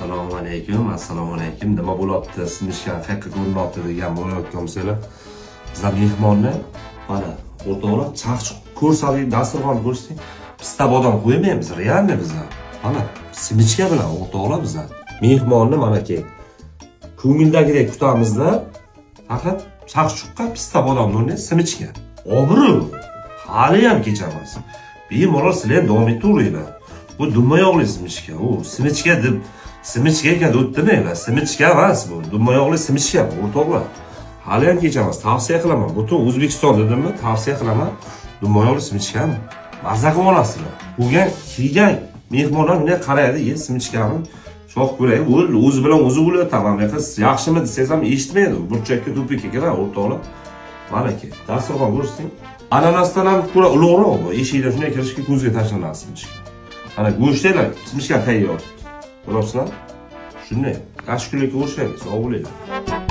Assalomu alaykum. Nima bo'lyapti? Sinishgan haqiqiy ko'rinyapti degan bo'layotgan bo'lsalar, bizlar mehmonni mana o'rtoqlar chaqchuq ko'rsating, dasturxonni ko'rsating, pista bodom qo'ymaymiz, realni bizlar. Mana simichka bilan o'rtoqlar bizlar. Mehmonni mana ke ko'ngildagidek kutamizda, faqat chaqchuqqa pista bodomni o'rniga simichka. Obro'. Hali ham kechamas. Bemalol sizlar davom etaveringlar. Bu dumma yog'li simichka. U simichka deb simichka ekan deb demanglar. Simichka emas bu. Dumma yog'li simichka bu o'rtoqlar. Hali ham kechamas. Tavsiya qilaman. Butun O'zbekiston dedimmi? Tavsiya qilaman. Dumma yog'li simichkami? Mazza qilib olasizlar. Bo'lgan kiygan mehmonlar bunday qaraydi, simichkani shoh ko'raydi. O'zi bilan o'zi o'ylab tamam. Qiz yaxshimi desangiz ham eshitmaydi. Burchakka do'pikka kiradi o'rtoqlar. Mana ke. Dasturxon ko'rsating. Ananasdan ham ko'ra ulug'roq bu. Eshikdan shunday kirishga ko'zga tashlanadi simichka. Ana go'shtlar simichka tayyor. Bilasizlar? Shunday. Tashkillikka o'xshaydi, sog' bo'linglar.